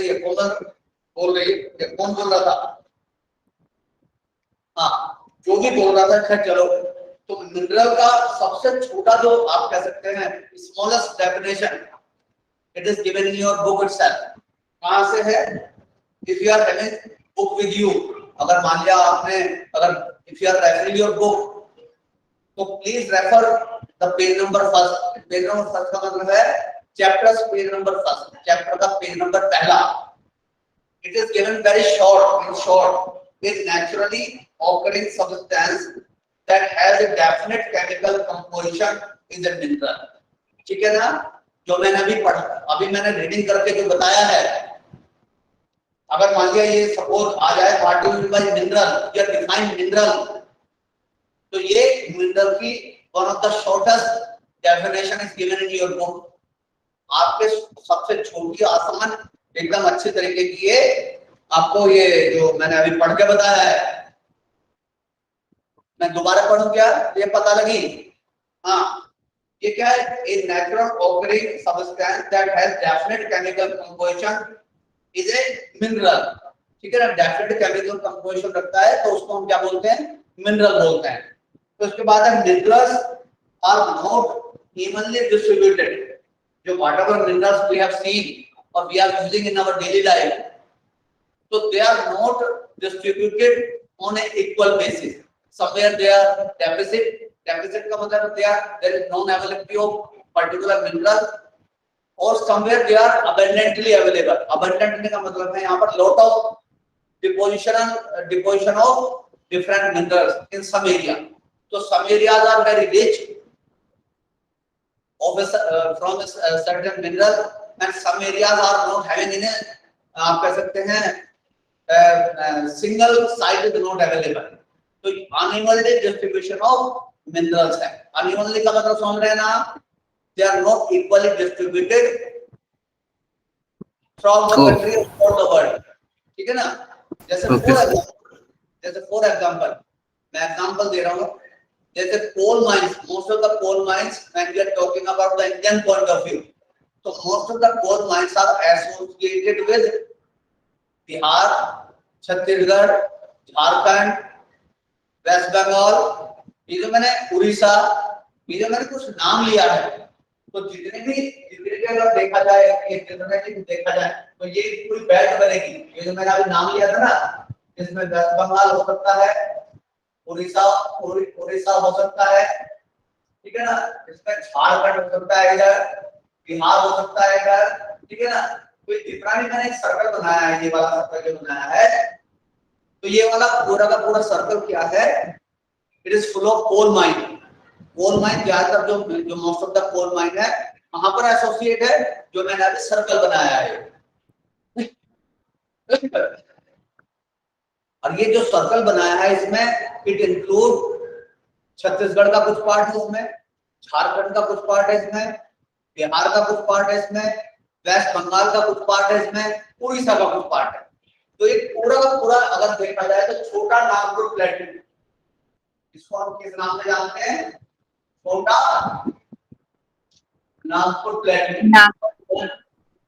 रही है, कोमल बोल रही है, कौन बोल रहा था? हाँ, जो भी बोल रहा था, खैर चलो। तो मिनरल का सबसे छोटा जो आप कह सकते हैं smallest definition, it is given in your book itself. कहां से है? If you are having book with you, अगर मान लिया आपने, अगर if you are referring your book, तो please refer the page number first. Page number first का मतलब है chapters page number first, chapter का पेज नंबर पहला। It is given very short, in short is naturally occurring substance that has a definite chemical composition is a mineral। ठीक है ना? जो मैंने अभी पढ़ा, अभी मैंने रीडिंग करके जो बताया है, अगर मान लिया ये सपोज आ जाए what do you mean by mineral या डिफाइन मिनरल, तो ये मिनरल की one of the shortest definition is given in your book. आपके सबसे छोटी आसान एकदम अच्छे तरीके की ये आपको ये जो मैंने अभी पढ़ के बताया है, मैं दोबारा पढ़ूं क्या? ये पता लगी? हाँ, ये क्या है? A natural occurring substance that has definite chemical composition is a mineral. ठीक है ना? डेफिनेट केमिकल कंपोजिशन रखता है तो उसको हम क्या बोलते हैं? मिनरल बोलते हैं। तो उसके बाद है minerals are not evenly distributed. जो whatever minerals we have seen और we are using in our daily life, so they are not distributed on an equal basis. Somewhere they are deficit का मतलब there is non availability of particular mineral, or somewhere they are abundantly available। abundant का मतलब है यहाँ पर lot of deposition of different minerals in some area। तो some areas are very rich of from a certain mineral and some areas are not having in आप कह सकते हैं single site is not available. तो unevenly distribution of minerals है। Unevenly का मतलब समझ रहे हैं ना? They are not equally distributed from the country और द वर्ल्ड। ठीक है ना? जैसे फॉर एग्जांपल मैं एग्जांपल दे रहा हूं, जैसे coal mines, most of the coal mines when we are talking about the Indian point of view, तो most of the coal mines are associated with Bihar, Chhattisgarh, Jharkhand, waste Bengal, ये जो मैंने उड़ीसा, ये जो मैंने कुछ नाम लिया है, तो जितने भी अगर देखा जाए, ये जनरेटिव देखा जाए तो ये पूरी बैच बनेगी। ये जो मैंने अभी नाम लिया था ना, इसमें वेस्ट बंगाल हो सकता है, उड़ीसा हो सकता है, ठीक है ना? इसमें झारखंड हो सकता है, इधर बिहार हो सकता है इधर, ठीक है ना? तो जितना भी मैंने एक सर्कल बनाया है, ये वाला सर्कल जो बनाया है, तो ये वाला पूरा का पूरा सर्कल क्या है? It is full of coal mine. Coal mine ज्यादातर जो most of the coal mine है वहां पर एसोसिएट है, जो मैंने अभी सर्कल बनाया है। और ये जो सर्कल बनाया है इसमें इट इंक्लूड छत्तीसगढ़ का कुछ पार्ट है इसमें, झारखंड का कुछ पार्ट है इसमें, बिहार का कुछ पार्ट है इसमें, वेस्ट बंगाल का कुछ पार्ट है इसमें, उड़ीसा का कुछ पार्ट है। तो ये पूरा का पूरा अगर देखा जाए तो छोटा नागपुर प्लेटू, इसको हम किस नाम से जानते हैं? छोटा नागपुर प्लेटू।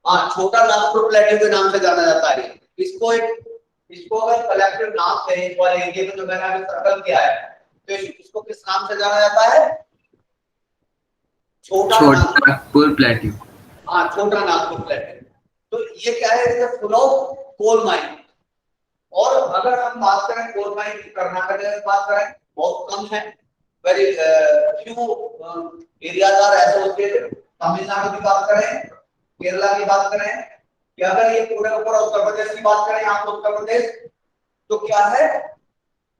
हाँ, छोटा नागपुर प्लेटू के नाम से जाना जाता है। इसको अगर कलेक्टिव नाम से एक बार एरिया में जो मैंने अभी सर्कल किया है, तो इसको किस नाम से जाना जाता है? छोटा नागपुर प्लेटू। हाँ, छोटा नागपुर प्लेटू। तो ये क्या है? It's full of coal mine. और अगर हम बात करें कोल माइन की, कर्नाटक में बात करें बहुत कम है, very few areas are associated. Tamil Nadu की बात करें, केरला की बात करें, या अगर ये पूरे ऊपर उत्तर प्रदेश की बात करें, यहाँ उत्तर प्रदेश, तो क्या है?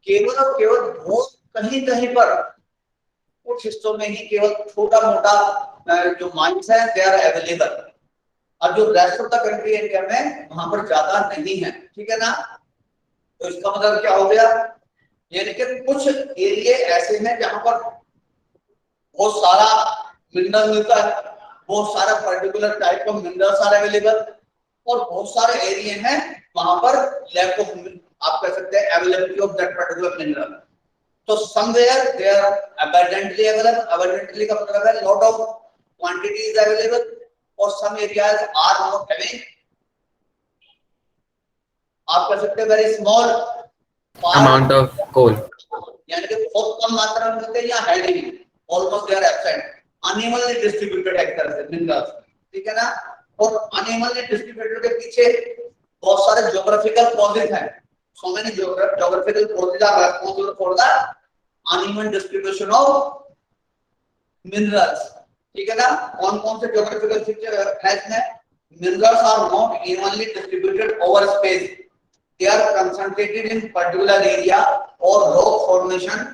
केवल और केवल बहुत कहीं कहीं पर कुछ हिस्सों में ही केवल छोटा मोटा जो माइंस है दे आर अवेलेबल, और जो rest of the country area में वहां पर ज्यादा नहीं है। ठीक है ना? तो इसका मतलब क्या हो गया? यानी कि कुछ एरिया ऐसे हैं जहां पर बहुत सारा मिनरल मिलता है, बहुत सारा particular type of minerals are available, और बहुत सारे एरिया हैं वहां पर लैक ऑफ, आप कह सकते हैं, availability of that particular mineral. तो somewhere they are abundantly available। abundantly का मतलब है lot of quantity is available, or some areas are not having आप कह सकते हैं very small amount of coal, यानी कि बहुत कम मात्रा में मिलते हैं या है नहीं, almost they are absent, unevenly distributed एक तरह से मिनरल्स, ठीक है ना। और अनइवनली डिस्ट्रीब्यूटेड के पीछे बहुत सारे ज्योग्राफिकल कॉजेज हैं, so many geographical causes are responsible for the uneven distribution of minerals, ठीक है ना। कौन कौन से ज्योग्राफिकल फीचर है इसमें? Minerals are not evenly distributed over space, they are concentrated in particular area or rock formation.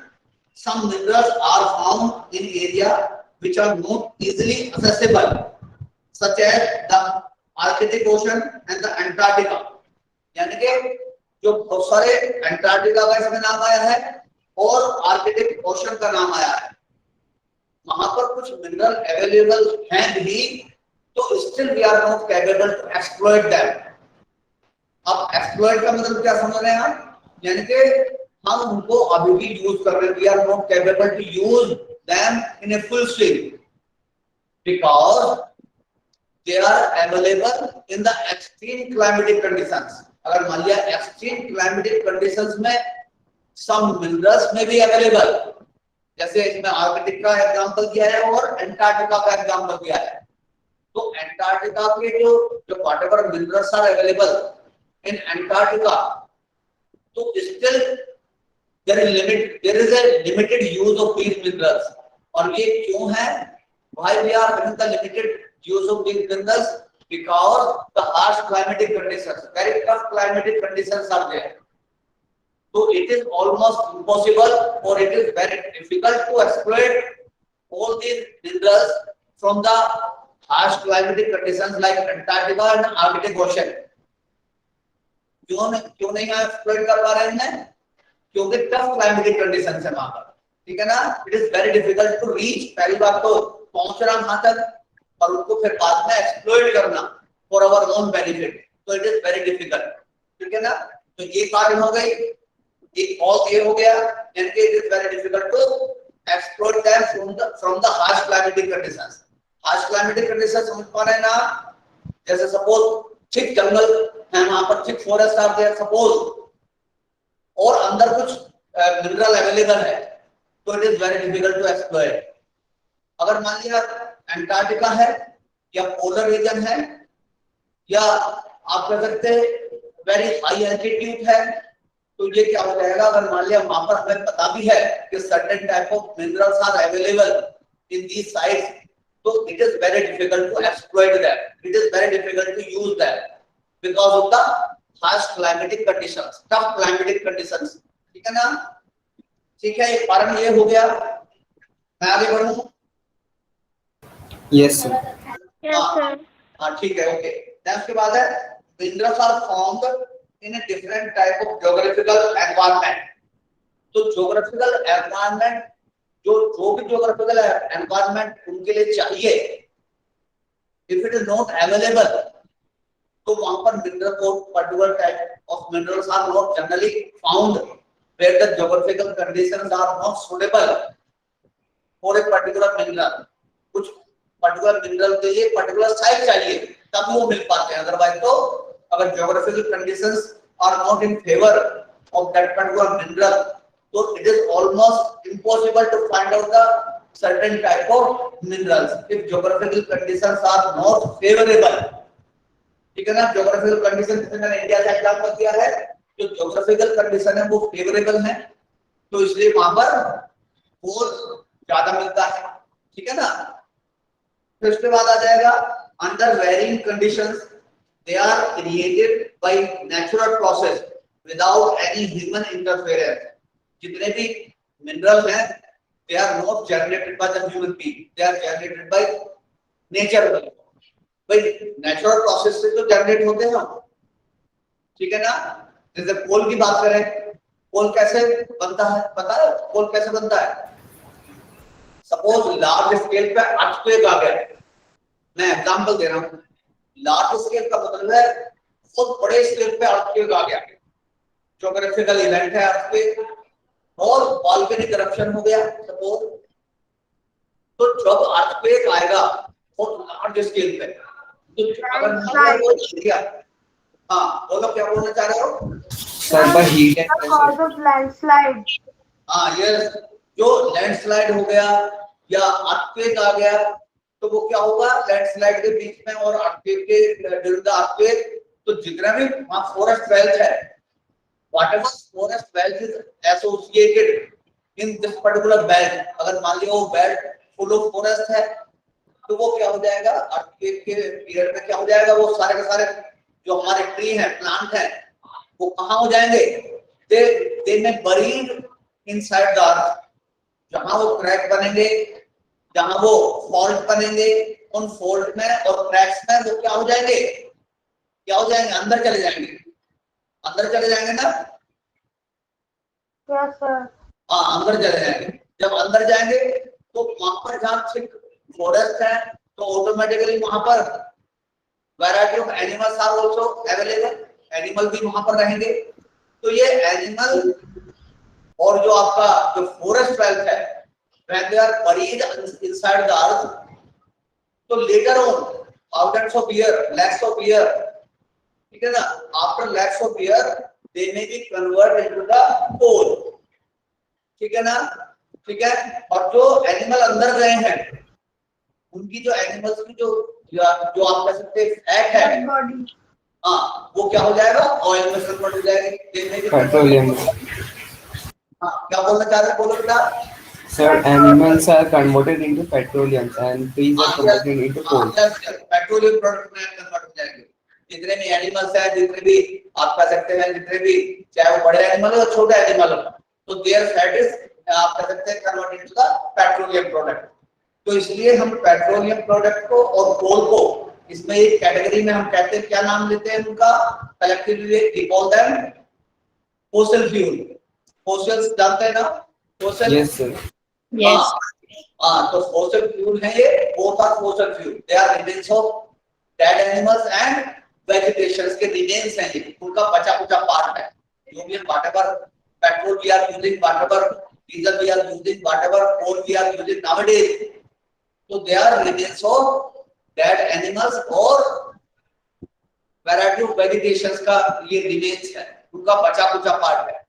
Some minerals are found in area which are not easily accessible, such as the Arctic Ocean and the Antarctica. यानी कि जो बहुत सारे Antarctica का इसमें नाम आया है और आर्कटिक ओशन का नाम आया है, वहां पर कुछ मिनरल अवेलेबल हैं भी, तो still we are not capable to exploit them. अब एक्सप्लॉइट का मतलब क्या समझ रहे हैं आप? यानी कि हम उनको अभी भी यूज कर रहे हैं, we are not capable to use them in a full swing because they are available in the extreme climatic conditions. अगर मान लिया एक्सट्रीम क्लाइमेटिक कंडीशंस में सम मिनरल्स में भी अवेलेबल, जैसे इसमें आर्कटिक का एग्जांपल दिया है और अंटार्कटिका का एग्जांपल दिया है, तो अंटार्कटिका के जो whatever minerals are available in Antarctica, so still there is a limited use of these minerals। और ये क्यों है? Why we are having the limited use of these minerals? Because the harsh climatic conditions, very tough climatic conditions are there, so it is almost impossible or it is very difficult to exploit all these minerals from the harsh climatic conditions like Antarctica and Arctic Ocean। क्यों नहीं exploit कर पा रहे हैं? क्योंकि tough climatic conditions है वहां पर, ठीक है ना। It is very difficult to reach, पहली बात तो पहुंचना वहां तक और उनको फिर बाद में एक्सप्लोइट करना फॉर आवर ओन बेनिफिट, तो इट इज वेरी डिफिकल्ट, ठीक है ना। तो ये कारण हो गई, एक और ये हो गया, यानी कि it is very difficult to exploit them from the harsh climatic conditions. Harsh climatic conditions समझ पा रहे हैं ना? जैसे सपोज थिक जंगल है, वहां पर thick forest are there suppose, और अंदर कुछ मिनरल अवेलेबल है, तो it is very difficult to exploit. अगर मान लिया अंटार्कटिका है या पोलर रीजन है या आप कह सकते हैं वेरी हाई एल्टीट्यूड है, तो ये क्या हो जाएगा? अगर मान लिया वहां पर हमें पता भी है कि certain type of minerals are available in these sites, so it is very difficult to exploit that, it is very difficult to use that because of the harsh climatic conditions, tough climatic conditions, ठीक है ना। ठीक है, एक कारण ये हो गया। मैं आगे बढ़ूं? yes sir, हाँ ठीक है, ओके। देन उसके बाद है minerals are found in a different type of geographical environment। तो geographical environment जो भी ज्योग्राफिकल एनवायरनमेंट उनके लिए चाहिए, if it is not available, तो वहां पर मिनरल को particular type of minerals are not generally found where the geographical conditions are not suitable for a particular mineral. कुछ पर्टिकुलर मिनरल के लिए पर्टिकुलर साइट चाहिए तब वो मिल पाते हैं, अदरवाइज तो अगर geographical conditions are not in favour of that particular mineral, so it is almost impossible to find out the certain type of minerals if geographical conditions are not favorable, ठीक है ना। geographical condition जैसे मैंने India का example दिया है, जो geographical condition है वो favorable है, तो इसलिए वहां पर कोल ज्यादा मिलता है, ठीक है ना। फिर उसके बाद आ जाएगा under varying conditions they are created by natural process without any human interference। जितने भी मिनरल्स हैं they are not generated by the human being, they are generated by nature। भाई नेचुरल प्रोसेस से तो जनरेट होते हैं, ठीक है ना। जैसे कोल की बात करें, कोल कैसे बनता है पता है? कोल कैसे बनता है? सपोज लार्ज स्केल पे अर्थक्वेक आ गया, मैं एग्जांपल दे रहा हूं, लार्ज स्केल का मतलब है बहुत बड़े स्केल पे अर्थक्वेक आ गया, ज्योग्राफिकल इवेंट है अर्थक्वेक, और वॉल्केनिक इरप्शन हो गया सपोज, तो जब अर्थक्वेक आएगा बहुत लार्ज स्केल पे, तो अगर वो एरिया, हाँ बोलो बोलो क्या बोलना चाह रहे हो? Sir, by heat and The cause pressure. of landslide. हाँ ये जो लैंडस्लाइड हो गया या अर्थक्वेक आ गया तो वो क्या होगा लैंडस्लाइड के बीच में और अर्थक्वेक के ड्यूरिंग द अर्थक्वेक तो जितना भी वहां फॉरेस्ट वेल्थ है whatever forest wealth is associated in this particular belt अगर मान लिया वो बेल्ट फुल ऑफ फॉरेस्ट है तो वो क्या हो जाएगा अर्थक्वेक के पीरियड में क्या हो जाएगा वो सारे के सारे जो हमारे ट्री हैं प्लांट हैं वो कहाँ हो जाएंगे दे में बरीड इनसाइड द अर्थ जहां वो क्रैक बनेंगे जहां वो फॉल्ट बनेंगे उन फॉल्ट में और क्रैक्स में वो क्या हो जाएंगे अंदर चले जाएंगे ना Yes, sir. हाँ अंदर चले जाएंगे जब अंदर जाएंगे तो वहां पर जहां थिक फॉरेस्ट है तो ऑटोमेटिकली वहां पर variety of animals are also available animal भी वहां पर रहेंगे तो ये एनिमल और जो आपका जो फॉरेस्ट वेल्थ है when they are buried inside the earth so later on thousands of year lakhs of year ठीक है ना after lakhs of year they may be converted into the coal ठीक है ना ठीक है और जो एनिमल अंदर गए हैं उनकी जो एनिमल्स की जो आप कह सकते हैं फैट है Body. हाँ वो क्या हो जाएगा ऑयल में कन्वर्ट हो जाएगी Petroleum. हाँ क्या बोलना चाह रहे हैं बोलो बेटा Sir, animals are converted into petroleum and trees are converted into coal. Petroleum product में कन्वर्ट हो जाएंगे जितने भी एनिमल्स हैं जितने भी आप कह सकते हैं जितने भी चाहे वो बड़े एनिमल हो छोटे एनिमल हो तो देयर फैट इज आप कह सकते हैं convert into the petroleum product तो इसलिए हम पेट्रोलियम प्रोडक्ट को और कोल को इसमें एक कैटेगरी में हम कहते हैं क्या नाम लेते हैं उनका collectively we call them fossil fuel fossils जानते हैं ना फॉसिल Yes, sir. Yes. तो fossil fuel है ये both are fossil fuel they are remains of dead animals and vegetations के remains हैं ये उनका बचा कुचा पार्ट है जो भी whatever petrol we are using whatever diesel we are using whatever coal we are using nowadays so they are remains of dead animals or variety of vegetations का ये remains है उनका बचा कुचा पार्ट है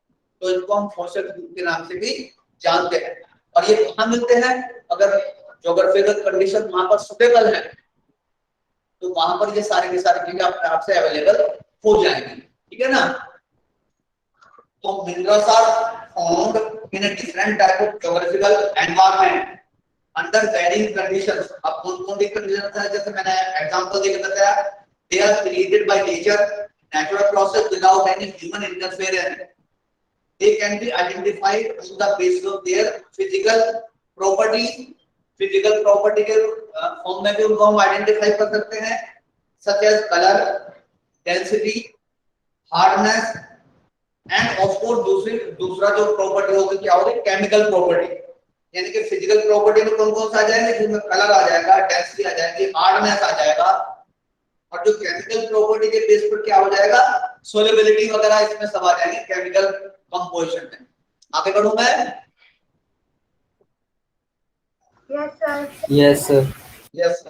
तो इनको हम fossil fuel के नाम से भी जानते हैं और ये कहाँ मिलते हैं अगर ज्योग्राफिकल कंडीशन वहां पर सुटेबल है तो वहां पर ये सारी की सारी चीजें अपने आप से अवेलेबल हो जाएंगी ठीक है ना तो minerals are found in a different type of geographical environment under varying conditions अब कौन सी कंडीशंस है जैसे मैंने एग्जांपल देकर बताया they are created by nature natural process without any human interference they can be identified on the basis of their physical property के form में भी उनको हम आइडेंटिफाई कर सकते हैं such as color density hardness and of course दूसरा जो प्रॉपर्टी होगी क्या होगी केमिकल प्रॉपर्टी यानी कि फिजिकल प्रॉपर्टी में कौन कौन सा आ जाएंगे जिसमें कलर आ जाएगा डेंसिटी आ जाएगी हार्डनेस आ जाएगा और जो केमिकल प्रॉपर्टी के बेस पर क्या हो जाएगा सोलेबिलिटी वगैरह इसमें सब आ जाएंगे केमिकल कंपोजिशन में आगे बढ़ूं मैं Yes, sir. Yes, sir. Yes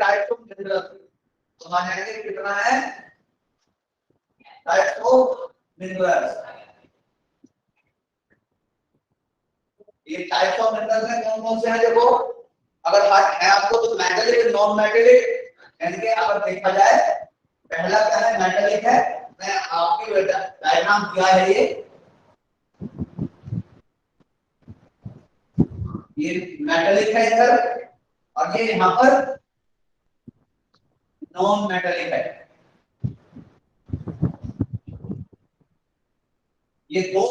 types of minerals तो आ जाएंगे कितना है टाइप्स ऑफ मिनरल्स ये टाइप्स ऑफ मिनरल्स में कौन कौन से हैं देखो अगर है आपको तो मेटालिक नॉन मेटालिक यानी कि अगर देखा जाए पहला क्या है मेटालिक है मैं आपकी डायग्राम दिया है ये मेटालिक है इधर और ये यहाँ पर नॉन मेटालिक है ये दो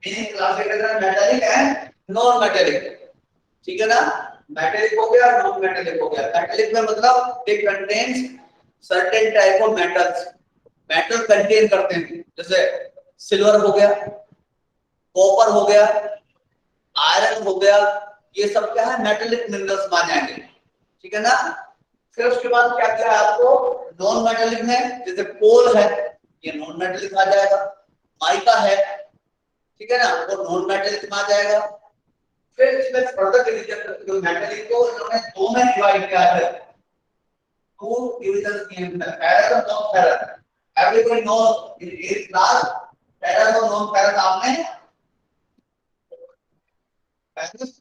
मेन क्लासिफिकेशन मेटालिक है नॉन मेटालिक ठीक है ना मेटालिक हो गया नॉन मेटालिक हो गया मेटालिक में मतलब it contains certain type of metals metal contain करते हैं जैसे सिल्वर हो गया कॉपर हो गया आयरन हो गया ये सब क्या है मेटालिक मिनरल्स मान जाएंगे ठीक है ना फिर उसके बाद क्या क्या है आपको नॉन मेटालिक में जैसे कोल है ये नॉन मेटालिक आ जाएगा माइका है ठीक है ना वो नॉन मेटालिक में आ जाएगा फिर इसमें फर्दर डिवीजन जो मेटालिक को इन्होंने दो में डिवाइड किया है टू डिवीजन किए हैं फेरस और non ferrous Everybody knows in 8th class ferrous और non ferrous आपने ferrous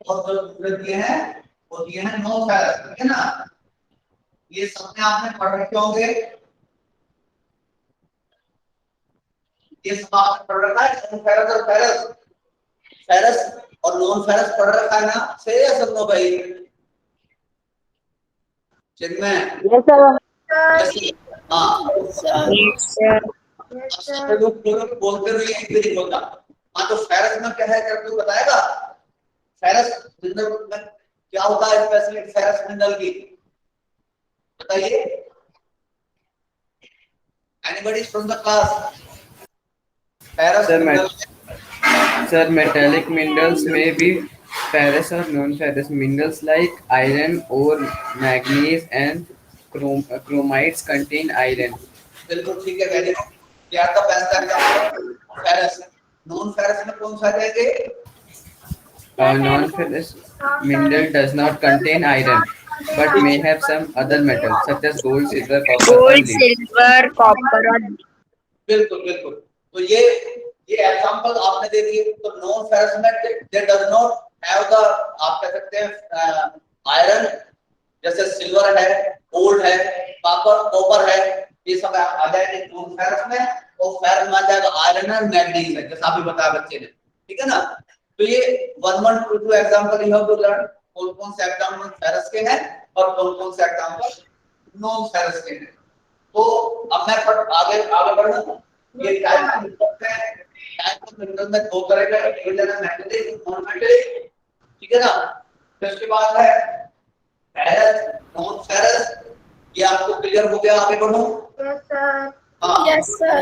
और जो दूसरे दिए हैं वो दिए हैं non ferrous, ठीक है ना। ये सबने आपने पढ़ रखे होंगे, ये सब आपने पढ़ रखा है। non ferrous और ferrous, ferrous और non ferrous पढ़ रखा है ना, सही है सब लोग भाई। चिन्मय Yes, sir. हाँ Yes, sir. लोग बोलते रहिए, एक भी नहीं बोलता। हाँ तो फेरस में क्या है क्या तू बताएगा? फेरस मिनरल में क्या होता है स्पेसिफिक फेरस मिनरल की, बताइए। Anybody from the class? Ferrous mineral Sir, metallic minerals may be ferrous or non-ferrous. Minerals like iron, ore, manganese, and chromites contain iron. बिल्कुल ठीक है, वेरी गुड। क्या का best example ferrous. Non ferrous में कौन सा जाएंगे? Non-ferrous mineral does not contain iron, but may have some other metals such as gold, silver, copper, or Gold, lead. silver, copper और बिल्कुल बिल्कुल। तो ये एग्जांपल आपने दे दिए। तो नॉन फेरस में दे डज नॉट हैव द, आप कह सकते हैं आयरन, जैसे सिल्वर है, गोल्ड है, कॉपर है, ये सब आ जाएंगे नॉन फेरस में। और फेरस में आ जाएगा आयरन और मैग्नीज है, जैसा अभी बताया बच्चे ने, ठीक है ना। तो ये 1 1 2 2 example you have to learn, कौन कौन से एग्जांपल फेरस के हैं और कौन कौन से एग्जांपल नॉन फेरस के हैं। तो अब मैं आगे बढ़ूं। ये टाइप ऑफ मिनरल में दो तरह का, एक है मैग्नेटिक, नॉन मैग्नेटिक, ठीक है ना। फिर उसके बाद है फेरस, नॉन फेरस, ये आपको क्लियर हो गया। आगे बढ़ो। Yes, sir. हाँ Yes, sir.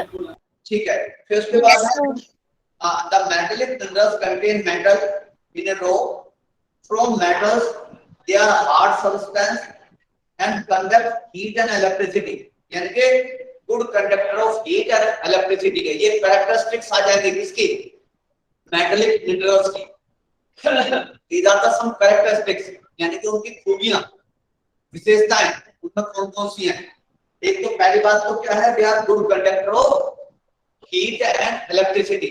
ठीक है। फिर उसके बाद the metallic minerals contain metal in a row from metals, they are hard substance and conduct heat and electricity, यानी कि good conductor of heat and electricity के ये कैरेक्टरिस्टिक्स आ जाएंगे किसकी? मेटलिक मिनरल्स की। these are the some characteristics, यानी कि उनकी खूबियां, विशेषताएं उनमें कौन कौन सी हैं। एक तो पहली बात तो क्या है, they are good conductor of heat and electricity,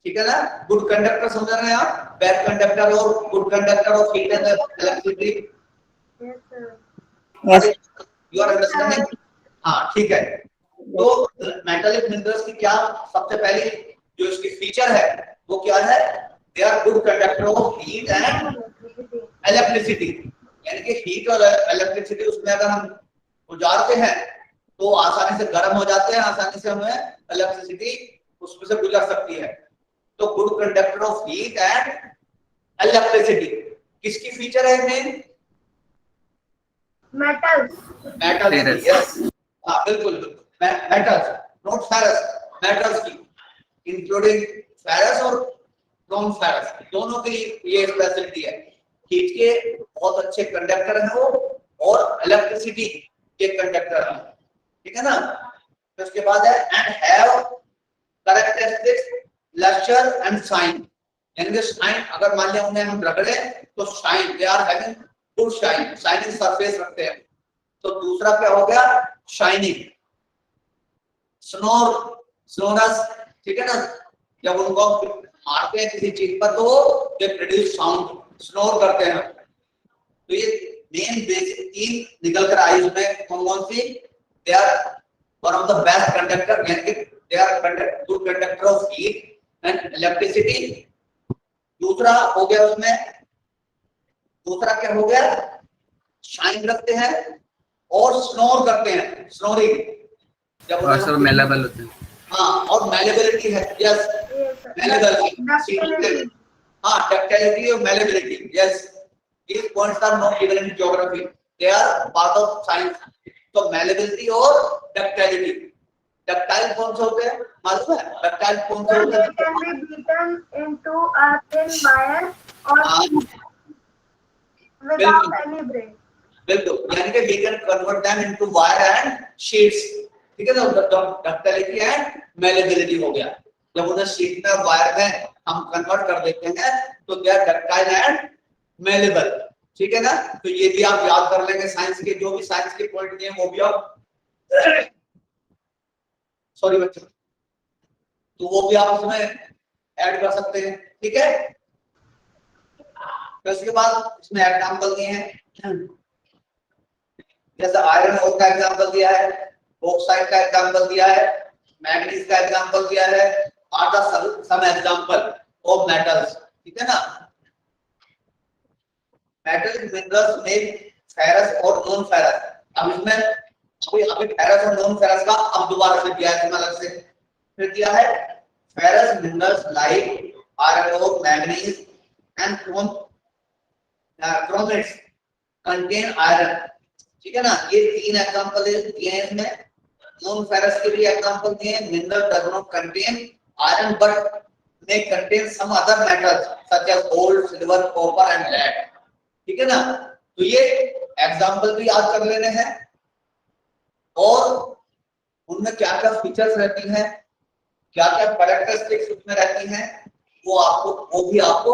ठीक है ना। गुड कंडक्टर समझ रहे हैं आप? बैड कंडक्टर और good conductor of heat and electricity. Yes, sir. Yes. You are understanding? हाँ ठीक है। तो मेटालिक मिनरल्स की क्या सबसे पहली जो इसकी फीचर है वो क्या है? They are good conductor of heat and electricity, यानी कि हीट और इलेक्ट्रिसिटी उसमें अगर हम गुजारते हैं तो आसानी से गर्म हो जाते हैं, आसानी से हमें इलेक्ट्रिसिटी उसमें से गुजर सकती है। तो good conductor of heat and electricity किसकी फीचर है मेन? Metals. मेटल्स, यस हाँ बिल्कुल मेटल्स, नॉट फेरस, मेटल्स की इंक्लूडिंग फेरस और नॉन फेरस, दोनों की ये स्पेशलिटी है। हीट के बहुत अच्छे कंडक्टर हैं वो, और इलेक्ट्रिसिटी के कंडक्टर हैं, ठीक है ना। तो उसके बाद है and have characteristics lustre and shine, यानी कि शाइन अगर मान लिया उन्हें हम रगड़े तो shine, they are having good shine, shining surface रखते हैं। तो दूसरा क्या हो गया? शाइनिंग, स्नोर, स्नोरस, ठीक है ना। जब उनको मारते हैं किसी चीज पर तो दे प्रोड्यूस साउंड, स्नोर करते हैं। तो ये मेन बेसिक तीन निकल कर आई उसमें कौन कौन सी? They are one of the best conductor, यानी कि they are good conductor of heat and electricity. दूसरा हो गया उसमें, दूसरा क्या हो गया? शाइन रखते हैं और स्नोर करते हैं, स्नोरिंग जब और मेलेबल होते हैं। हाँ और मैलेबिलिटी है, यस मैलेबल, हाँ डक्टिलिटी और malleability, yes these points are not given in geography, they are part of science। तो मैलेबिलिटी और डक्टिलिटी, डक्टाइल कौन से होते हैं मालूम है? डक्टाइल कौन से होते हैं? They can be beaten into a thin wire or without any break. बिल्कुल, यानी कि we can convert them into wire and sheets, ठीक है ना। डक्टिलिटी एंड मैलेबिलिटी हो गया। जब उन्हें शीट में वायर में हम कन्वर्ट कर देते हैं तो they are ductile and malleable, ठीक है ना। तो ये भी आप याद कर लेंगे, साइंस के जो भी साइंस के पॉइंट दिए वो भी आप सॉरी बच्चों, तो वो भी आप उसमें ऐड कर सकते हैं, ठीक है। फिर उसके बाद इसमें एग्जाम्पल दिए हैं, जैसे आयरन ओर का एग्जाम्पल दिया है, बॉक्साइट का एग्जाम्पल दिया है, मैग्नीज का एग्जाम्पल दिया है, are the some example of metals, ठीक है ना। मेटल मिनरल्स में फेरस और नॉन फेरस, अब इसमें अभी फेरस और नॉन फेरस का अब दोबारा से दिया है इसमें अलग से, फिर दिया है ferrous minerals like iron ore, manganese and chromates contain iron, ठीक है ना। ये तीन एग्जांपल दिए हैं इसमें। नॉन फेरस के लिए एग्जांपल दिए हैं, mineral does not contain iron but may contain some other metals such as gold, silver, copper and lead, ठीक है ना। तो ये एग्जांपल भी याद कर लेने हैं और उनमें क्या क्या फीचर्स रहती हैं, क्या क्या कैरेक्टरिस्टिक्स उसमें रहती हैं, वो भी आपको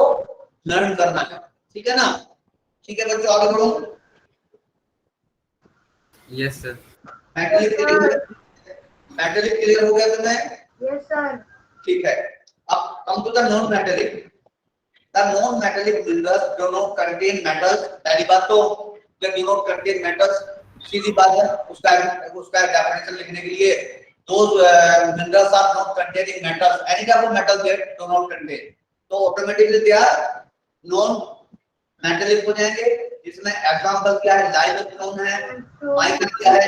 लर्न करना है, ठीक है ना। ठीक है बच्चों, आगे बढ़ो। Yes sir. मैटेलिक क्लियर हो गया तुम्हें? Yes sir. ठीक है, अब come to the non metallic. The non metallic minerals do not contain metals, पहली बात तो ये डू नॉट कंटेन मेटल्स सीधी बात है, उसका डेफिनेशन लिखने के लिए those minerals are not containing metals, any type of metal they do not contain, तो automatically they are non metallic हो जाएंगे। इसमें एग्जांपल क्या है, लाइमस्टोन है, माइका क्या है,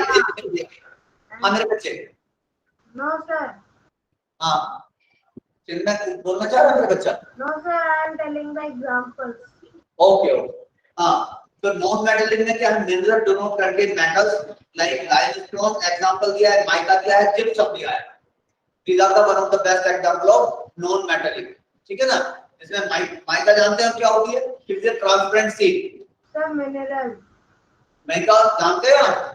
हाँ मेरे बच्चे। No sir. हाँ चिन्मय बोलना चाह रहा है मेरा बच्चा? No sir, I am telling the examples. Okay हाँ, तो नॉन मेटेलिक में क्या है, mineral do not contain metals like limestone example दिया है, माइका दिया है, जिप्सम दिया है। These are the one of the best example of non metallic, ठीक है ना। इसमें माइका जानते हैं क्या होती है? It's a transparent seed. Sir mineral. Mica जानते हैं आप?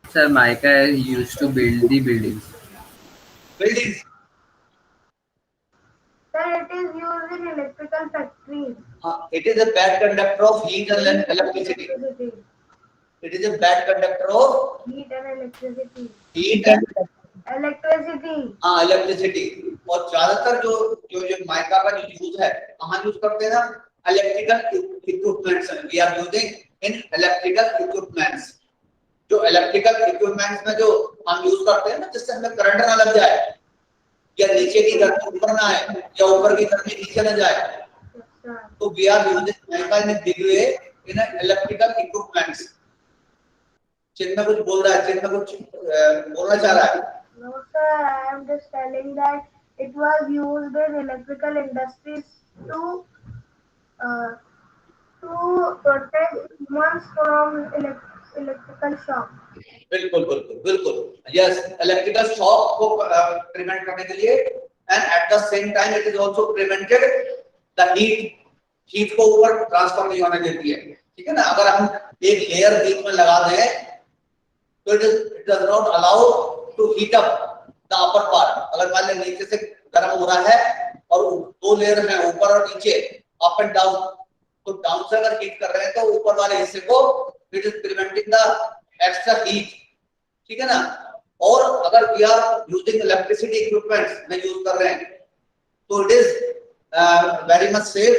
Sir, mica is used to build the buildings. Buildings. Sir, it is used in electrical factories. It is a bad conductor of heat and electricity. It is a bad conductor of heat and electricity. Heat and electricity. हाँ electricity। और ज्यादातर जो mica का जो use है कहाँ use करते हैं हम? इलेक्ट्रिकल इक्विपमेंट्स में। We are using in electrical equipments। जो इलेक्ट्रिकल इक्विपमेंट्स में जो हम यूज करते हैं ना, जिससे हमें करंट ना लग जाए, या नीचे की गर्मी ऊपर ना आए, या ऊपर की गर्मी नीचे ना जाए, तो we are using mica in a big way in electrical equipments. चिन्ह कुछ बोल रहा है, चिन्ह कुछ बोलना चाह रहा है? No sir, I am just telling that it was used in electrical industries to protect humans from electrical shock। बिल्कुल बिल्कुल बिल्कुल, यस, इलेक्ट्रिकल शॉक को प्रिवेंट करने के लिए, and at the same time it is also prevented the heat को ऊपर transfer नहीं होने देती है, ठीक है ना। अगर हम एक लेयर बीच में लगा दें तो it does not allow to heat up the upper part. अगर मान लीजिए नीचे से गर्म हो रहा है और दो लेयर में ऊपर और नीचे अप एंड डाउन, तो डाउन से अगर हीट कर रहे हैं तो ऊपर वाले हिस्से को it is preventing the extra heat, ठीक है ना। और अगर we are using electricity equipments में यूज कर रहे हैं तो it is very much safe.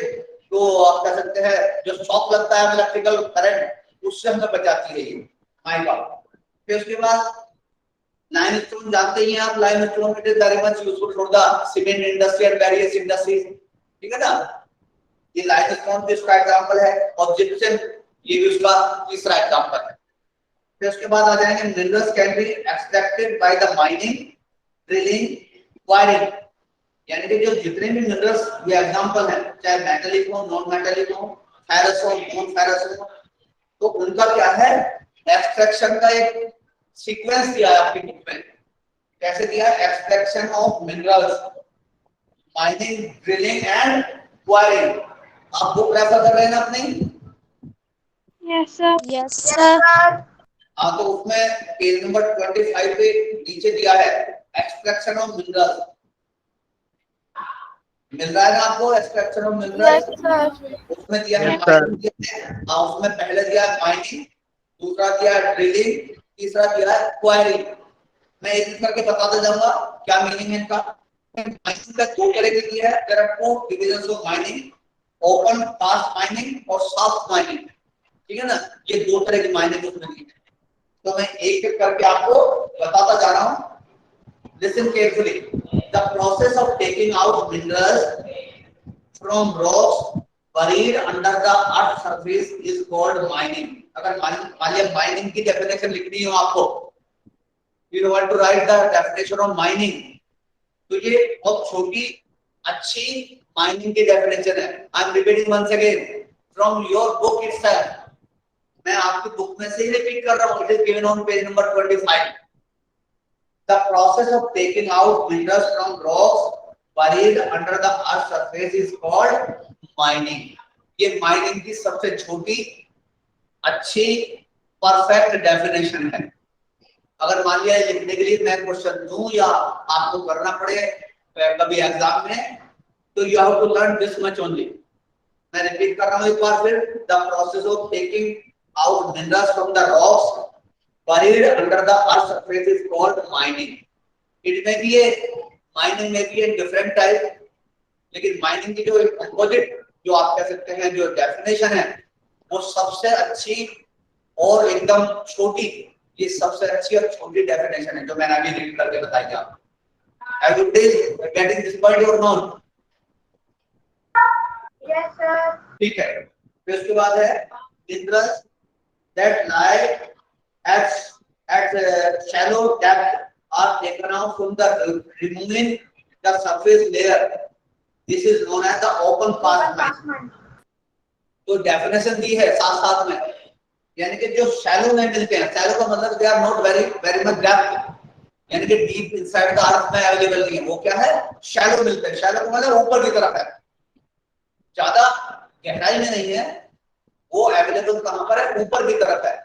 तो आप कह सकते हैं जो शॉक लगता है इलेक्ट्रिकल करंट, उससे हमें बचाती है ये माइका। फिर उसके बाद लाइमस्टोन जानते ही हैं आप, limestone it is very much useful for the cement industry and various industries, ठीक है ना। ये लाइमस्टोन भी इसका एग्जांपल है, और जिप्सम ये भी उसका तीसरा एग्जांपल है। फिर उसके बाद आ जाएंगे minerals can be extracted by the mining, drilling, enquiring, यानी कि जो जितने भी मिनरल्स ये एग्जांपल है, चाहे मेटालिक हो, नॉन मेटालिक हो, फेरस हो, नॉन फेरस हो, तो उनका क्या है, एक्सट्रैक्शन का एक सीक्वेंस दिया है आपकी बुक में। कैसे दिया है? Extraction of minerals, mining, drilling and enquiring. आप बुक रेफर कर रहे हैं ना अपनी? Yes sir. Yes sir. हाँ, तो उसमें पेज नंबर 25 पे नीचे दिया है एक्सट्रैक्शन ऑफ मिनरल्स। मिल रहा है ना आपको extraction of minerals? Yes sir. उसमें दिया है हाँ, उसमें पहले दिया है माइनिंग, दूसरा दिया है ड्रिलिंग, तीसरा दिया है क्वायरिंग। मैं एक एक करके बताते जाऊंगा क्या मीनिंग है इनका। माइनिंग का दो तरह की है, there are two divisions of mining, open cast mining और सॉफ्ट माइनिंग, ठीक है ना। ये दो तरह की माइनिंग उसमें दी है, तो मैं एक एक करके आपको बताता जा रहा हूं। Listen carefully. The process of taking out minerals from rocks buried under the earth surface is called mining। अगर मान लिया माइनिंग की डेफिनेशन लिखनी हो आपको, you want to write the definition of mining, तो ये बहुत छोटी अच्छी माइनिंग की डेफिनेशन है। I am repeating once again from your book itself, मैं आपकी बुक में से ही रिपीट कर रहा हूं। It is given on page number 25। The process of taking out minerals from rocks buried under the earth surface is called mining। ये mining की सबसे छोटी अच्छी परफेक्ट डेफिनेशन है। अगर मान लिया लिखने के लिए मैं क्वेश्चन दूं या आपको करना पड़े कभी एग्जाम में, तो you have to learn this much only. मैं रिपीट कर रहा हूं एक बार फिर। The process of taking out minerals from the rocks buried under the earth surface is called mining। इट में भी ये माइनिंग में भी एक डिफरेंट टाइप, लेकिन माइनिंग की जो अपोजिट जो आप कह सकते हैं जो डेफिनेशन है वो सबसे अच्छी और एकदम छोटी, ये सबसे अच्छी और छोटी डेफिनेशन है जो मैंने अभी रीड करके बताई आपको। Have you getting this point or not? Yes, sir. ठीक है। फिर उसके बाद है minerals that lie at shallow depth are taken out from the removing the surface layer। This is known as the open cast mine। तो definition दी है साथ साथ में, यानी कि जो शैलो में मिलते हैं, शैलो का मतलब they are not very much depth, यानी कि डीप इनसाइड द अर्थ में अवेलेबल नहीं है। वो क्या है? शैलो मिलते हैं। शैलो का मतलब ऊपर की तरफ है, ज्यादा गहराई में नहीं है, वो अवेलेबल कहां पर है? ऊपर की तरफ है।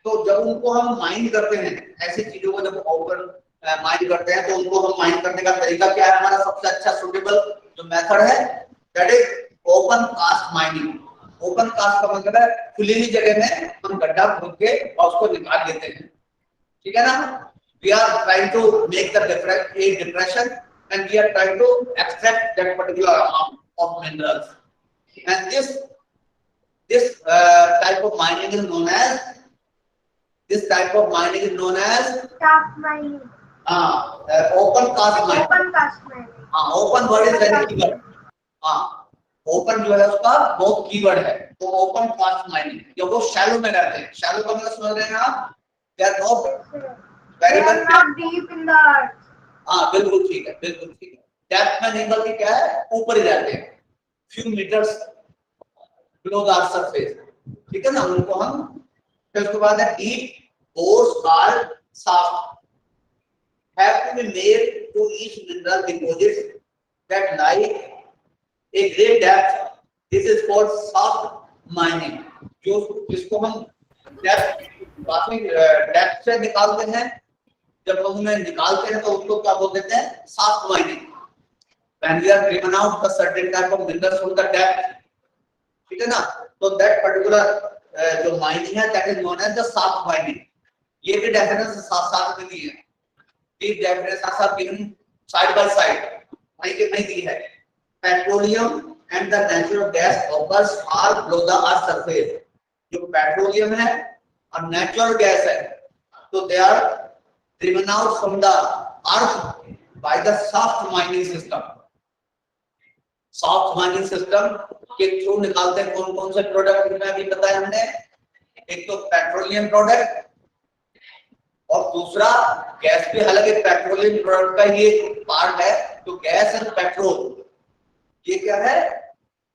तो जब उनको हम माइन करते हैं, ऐसी चीजों को जब ओपन माइन करते हैं, तो उनको हम माइन करने का तरीका क्या है? हमारा सबसे अच्छा सुटेबल जो मेथड है that is open cast mining. Open cast का मतलब है खुली हुई जगह में हम गड्ढा खोद के और उसको निकाल लेते हैं, ठीक है ना। We are trying to make the depression and we are trying to extract that particular amount of minerals, and this type of mining is known as Shaft mining. Open cast mining। Open cast mining. Open word is very keyword. Open जो है उसका बहुत keyword है। तो open cast mining जो वो shallow में रहते हैं। शैलो का मतलब समझ रहे हैं आप? They are not very not deep in the earth। बिल्कुल ठीक है, बिल्कुल ठीक है। डेप्थ में नहीं बल्कि क्या है? ऊपर ही रहते हैं, few metres below the surface, ठीक है ना। उनको हम फिर उसके बाद है deep bores or shaft have to be made to each mineral deposits that lie a great depth। This is called shaft mining। जो जिसको हम काफी डेप्थ से निकालते हैं, जब हम उन्हें निकालते हैं तो उसको क्या बोल देते हैं? Shaft mining. When we are driven out the certain type of minerals from the depth, ठीक है ना। तो that particular जो माइनिंग है that is known as the shaft mining। ये भी डेफिनेशन साथ साथ में दी है, एक डेफिनेशन साथ गिवन साइड बाय साइड नहीं दी है। Petroleum and the natural gas occurs far below the earth surface. जो पेट्रोलियम है और नेचुरल गैस है, तो they are driven out from the earth by the shaft mining system. Shaft mining system के through निकालते हैं कौन कौन से प्रोडक्ट में अभी बताया हमने। एक तो पेट्रोलियम प्रोडक्ट और दूसरा गैस भी। हालांकि पेट्रोलियम प्रोडक्ट का ये पार्ट है, तो गैस एंड पेट्रोल ये क्या है?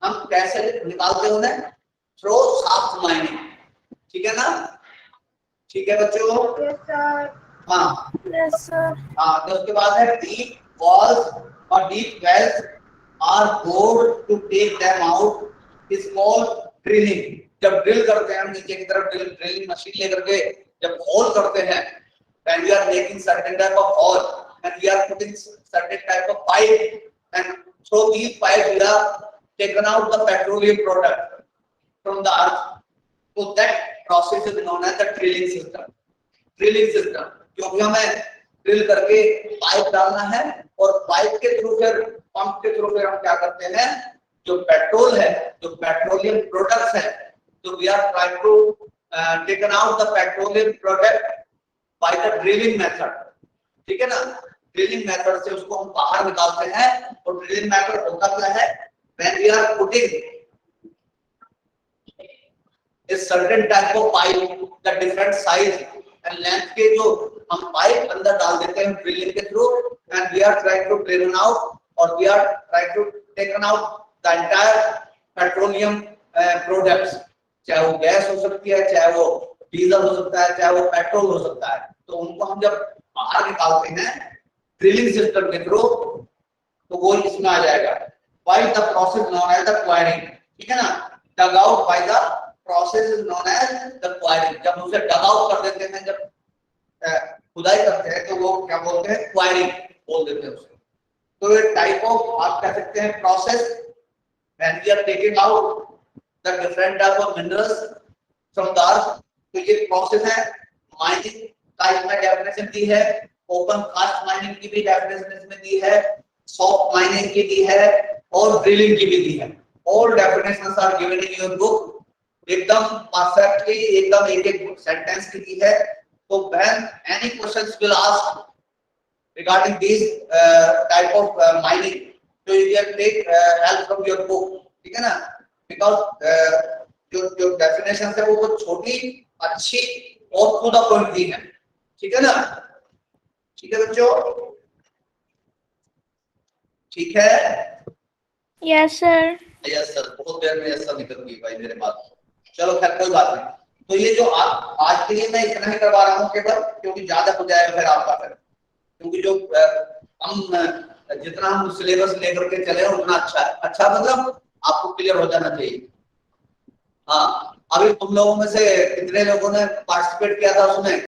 हम कैसे निकालते हैं उन्हें? थ्रू शाफ्ट माइनिंग, ठीक है ना। ठीक है बच्चों? Yes, sir. हाँ Yes, sir. तो उसके बाद है डीप वॉल्स और deep wells are bored to take them out is called drilling. जब ड्रिल करते हैं हम नीचे की तरफ ड्रिलिंग मशीन लेकर के जब होल करते हैं, when we are making certain type of hole and we are putting certain type of pipe, and through these pipes we are taken out the petroleum product from the earth, so that process is known as the drilling system। Drilling system, क्योंकि हमें drill करके pipe डालना है और pipe के through फिर pump के through फिर हम क्या करते हैं, जो पेट्रोल है, जो पेट्रोलियम प्रोडक्ट्स है, तो we are trying to taken out the petroleum product by the drilling method, ठीक है ना। ड्रिलिंग मेथड से उसको हम बाहर निकालते हैं और ड्रिलिंग मेथड होता क्या है, when we are putting a certain type of pipe, the different size and length के जो हम पाइप अंदर डाल देते हैं ड्रिलिंग के through, and we are trying to drain out और we are trying to taken out the entire petroleum products, चाहे वो गैस हो सकती है, चाहे वो डीजल हो सकता है, चाहे वो पेट्रोल हो सकता है, तो उनको हम जब बाहर निकालते हैं ड्रिलिंग सिस्टम के थ्रू तो वो इसमें आ जाएगा। While the process known as the quarrying, ठीक है ना, dug out by the process is known as the quarrying। जब उसे dug out कर देते हैं, जब खुदाई करते हैं तो वो क्या बोलते हैं, quarrying बोल देते हैं उसे। तो ये टाइप ऑफ आप कह सकते हैं process, when we are taking out the different type of minerals from the earth, तो ये प्रोसेस है। माइनिंग का इसमें डेफिनेशन दी है, ओपन कास्ट माइनिंग की भी डेफिनेशन इसमें दी है, सॉफ्ट माइनिंग की दी है और ड्रिलिंग की भी दी है। All definitions are given in your book, एकदम परफेक्टली, एकदम एक एक सेंटेंस की दी है। तो when any questions will ask regarding this type of mining, तो you can take help from your book, ठीक है ना, बिकॉज़ जो डेफिनेशंस है वो बहुत छोटी, अच्छी और टू द पॉइंट दी है, ठीक है ना। ठीक है बच्चों, ठीक है। Yes, sir. यस सर, बहुत देर में यस सर निकल गई भाई मेरे बात। चलो खैर कोई बात नहीं। तो ये जो आज के लिए मैं इतना ही करवा रहा हूँ केवल, क्योंकि ज्यादा हो जाएगा फिर आपका, फिर क्योंकि जो हम जितना हम सिलेबस लेकर के चले उतना अच्छा है। अच्छा मतलब आपको क्लियर हो जाना चाहिए। हाँ, अभी तुम लोगों में से कितने लोगों ने पार्टिसिपेट किया था उसमें?